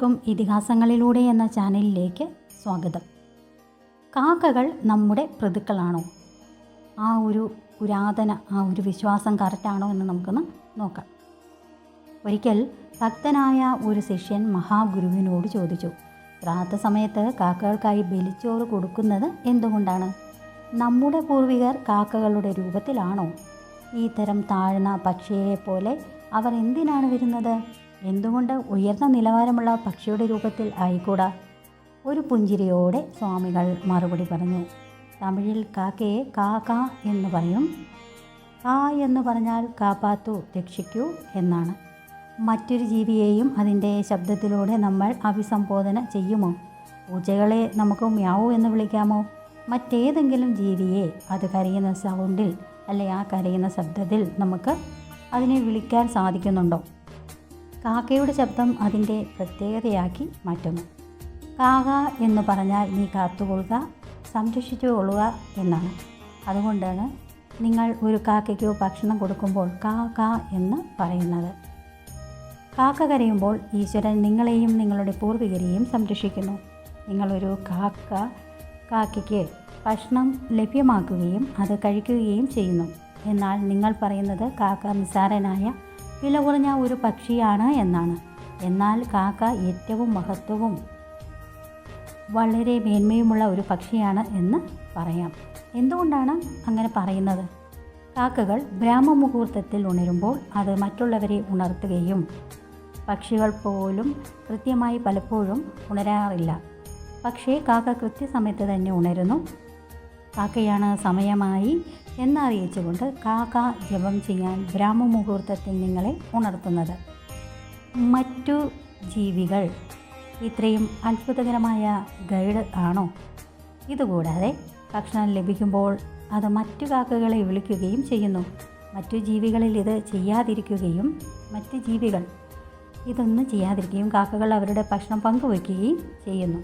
എല്ലാവർക്കും ഇതിഹാസങ്ങളിലൂടെ എന്ന ചാനലിലേക്ക് സ്വാഗതം. കാക്കകൾ നമ്മുടെ പ്രതുക്കളാണോ? ആ ഒരു പുരാതന വിശ്വാസം കറക്റ്റാണോ എന്ന് നമുക്കൊന്ന് നോക്കാം. ഒരിക്കൽ ഭക്തനായ ഒരു ശിഷ്യൻ മഹാഗുരുവിനോട് ചോദിച്ചു, ശ്രാദ്ധ സമയത്ത് കാക്കകൾക്കായി ബലിച്ചോറ് കൊടുക്കുന്നത് എന്തുകൊണ്ടാണ്? നമ്മുടെ പൂർവികർ കാക്കകളുടെ രൂപത്തിലാണോ? ഈ തരം താഴ്ന്ന പക്ഷിയെപ്പോലെ അവർ എന്തിനാണ് വരുന്നത്? എന്തുകൊണ്ട് ഉയർന്ന നിലവാരമുള്ള പക്ഷിയുടെ രൂപത്തിൽ ആയിക്കൂടാ? ഒരു പുഞ്ചിരിയോടെ സ്വാമികൾ മറുപടി പറഞ്ഞു. തമിഴിൽ കാക്കയെ കാക്ക എന്ന് പറയും. കാ എന്ന് പറഞ്ഞാൽ കാപ്പാത്തു, രക്ഷിക്കൂ എന്നാണ്. മറ്റൊരു ജീവിയെയും അതിൻ്റെ ശബ്ദത്തിലൂടെ നമ്മൾ അഭിസംബോധന ചെയ്യുമോ? പൂച്ചകളെ നമുക്ക് മ്യാവൂ എന്ന് വിളിക്കാമോ? മറ്റേതെങ്കിലും ജീവിയെ അത് കരയുന്ന സൗണ്ടിൽ ആ കരയുന്ന ശബ്ദത്തിൽ നമുക്ക് അതിനെ വിളിക്കാൻ സാധിക്കുന്നുണ്ടോ? കാക്കയുടെ ശബ്ദം അതിൻ്റെ പ്രത്യേകതയാക്കി മാറ്റുന്നു. കാക എന്ന് പറഞ്ഞാൽ നീ കാത്തുകൊള്ളുക, സംരക്ഷിച്ചു കൊള്ളുക എന്നാണ്. അതുകൊണ്ടാണ് നിങ്ങൾ ഒരു കാക്കയ്ക്കോ ഭക്ഷണം കൊടുക്കുമ്പോൾ കാ കാ എന്ന് പറയുന്നത്. കാക്ക കരയുമ്പോൾ ഈശ്വരൻ നിങ്ങളെയും നിങ്ങളുടെ പൂർവികരെയും സംരക്ഷിക്കുന്നു. നിങ്ങളൊരു കാക്കയ്ക്ക് ഭക്ഷണം ലഭ്യമാക്കുകയും അത് കഴിക്കുകയും ചെയ്യുന്നു. എന്നാൽ നിങ്ങൾ പറയുന്നത് കാക്ക നിസ്സാരനായ വില കുറഞ്ഞ ഒരു പക്ഷിയാണ് എന്നാണ്. എന്നാൽ കാക്ക ഏറ്റവും മഹത്വവും വളരെ മേന്മയുമുള്ള ഒരു പക്ഷിയാണ് എന്ന് പറയാം. എന്തുകൊണ്ടാണ് അങ്ങനെ പറയുന്നത്? കാക്കകൾ ബ്രാഹ്മമുഹൂർത്തത്തിൽ ഉണരുമ്പോൾ അത് മറ്റുള്ളവരെ ഉണർത്തുകയും പക്ഷികൾ പോലും കൃത്യമായി പലപ്പോഴും ഉണരാറില്ല. പക്ഷേ കാക്ക കൃത്യസമയത്ത് തന്നെ ഉണരുന്നു. കാക്കയാണ് സമയമായി എന്നറിയിച്ചുകൊണ്ട് കാക്ക ജപം ചെയ്യാൻ ബ്രാഹ്മമുഹൂർത്തത്തിൽ നിങ്ങളെ ഉണർത്തുന്നത്. മറ്റു ജീവികൾ ഇത്രയും അത്ഭുതകരമായ ഗൈഡ് ആണോ? ഇതുകൂടാതെ ഭക്ഷണം ലഭിക്കുമ്പോൾ അത് മറ്റു കാക്കകളെ വിളിക്കുകയും ചെയ്യുന്നു. മറ്റു ജീവികളിൽ ഇത് ചെയ്യാതിരിക്കുകയും ഇതൊന്നും ചെയ്യാതിരിക്കുകയും കാക്കകൾ അവരുടെ ഭക്ഷണം പങ്കുവയ്ക്കുകയും ചെയ്യുന്നു.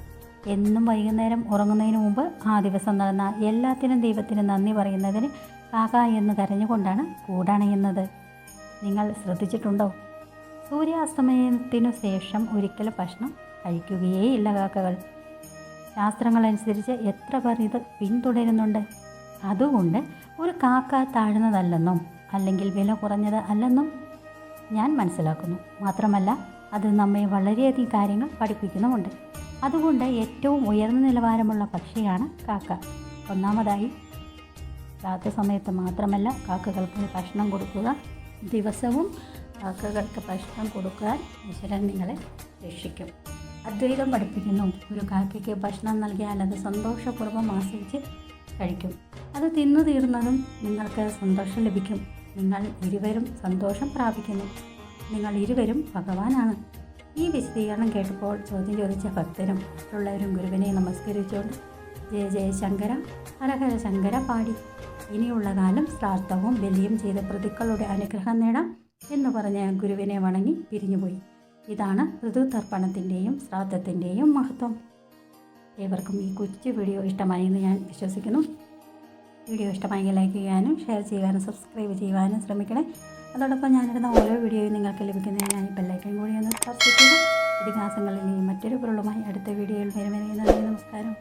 എന്നും വൈകുന്നേരം ഉറങ്ങുന്നതിന് മുമ്പ് ആ ദിവസം നടന്ന എല്ലാത്തിനും ദൈവത്തിന് നന്ദി പറയുന്നതിന് കാക്ക എന്ന് കരഞ്ഞുകൊണ്ടാണ് കൂടണയുന്നത്. നിങ്ങൾ ശ്രദ്ധിച്ചിട്ടുണ്ടോ? സൂര്യാസ്തമയത്തിനു ശേഷം ഒരിക്കലും ഭക്ഷണം കഴിക്കുകയേയില്ല കാക്കകൾ. ശാസ്ത്രങ്ങളനുസരിച്ച് എത്ര പേർ ഇത് പിന്തുടരുന്നുണ്ട്. അതുകൊണ്ട് ഒരു കാക്ക താഴ്ന്നതല്ലെന്നും അല്ലെങ്കിൽ വില കുറഞ്ഞത് അല്ലെന്നും ഞാൻ മനസ്സിലാക്കുന്നു. മാത്രമല്ല അത് നമ്മെ വളരെയധികം കാര്യങ്ങൾ പഠിപ്പിക്കുന്നുമുണ്ട്. അതുകൊണ്ട് ഏറ്റവും ഉയർന്ന നിലവാരമുള്ള പക്ഷിയാണ് കാക്ക. ഒന്നാമതായി രാത്രി സമയത്ത് മാത്രമല്ല കാക്കകൾക്ക് ഭക്ഷണം കൊടുക്കുക. ദിവസവും കാക്കകൾക്ക് ഭക്ഷണം കൊടുക്കാൻ ഈശ്വരൻ നിങ്ങളെ രക്ഷിക്കും. അദ്വൈതം പഠിപ്പിക്കുന്നു, ഒരു കാക്കയ്ക്ക് ഭക്ഷണം നൽകിയാൽ അത് സന്തോഷപൂർവ്വം ആസ്വദിച്ച് കഴിക്കും. അത് തിന്നു തീർന്നതും നിങ്ങൾക്ക് സന്തോഷം ലഭിക്കും. നിങ്ങൾ ഇരുവരും സന്തോഷം പ്രാപിക്കുന്നു. നിങ്ങൾ ഇരുവരും ഭഗവാനാണ്. ഈ വിശദീകരണം കേട്ടപ്പോൾ ചോദ്യം ചോദിച്ച ഭക്തരും മറ്റുള്ളവരും ഗുരുവിനെ നമസ്കരിച്ചുകൊണ്ട് ജയ ജയ ശങ്കര ഹരഹര ശങ്കര പാടി ഇനിയുള്ള കാലം ശ്രാദ്ധവും ബലിയും ചെയ്ത പ്രതിക്കളുടെ അനുഗ്രഹം നേടാം എന്ന് പറഞ്ഞ് ഗുരുവിനെ വണങ്ങി പിരിഞ്ഞുപോയി. ഇതാണ് ഋതുതർപ്പണത്തിൻ്റെയും ശ്രാദ്ധത്തിൻ്റെയും മഹത്വം. ഏവർക്കും ഈ കൊച്ചു വീഡിയോ ഇഷ്ടമായി എന്ന് ഞാൻ വിശ്വസിക്കുന്നു. വീഡിയോ ഇഷ്ടമായെങ്കിൽ ലൈക്ക് ചെയ്യാനും ഷെയർ ചെയ്യാനും സബ്സ്ക്രൈബ് ചെയ്യുവാനും ശ്രമിക്കണേ. അതോടൊപ്പം ഞാനിടുന്ന ഓരോ വീഡിയോയും നിങ്ങൾക്ക് ലഭിക്കുന്നതിനായി ബെല്ലൈക്കൻ കൂടി ഒന്ന് സ്പർശിക്കുക. ഇതിഹാസങ്ങളിൽ മറ്റൊരു പൊരുളുമായി അടുത്ത വീഡിയോയിൽ വരുമെന്ന് നന്ദി, നമസ്കാരം.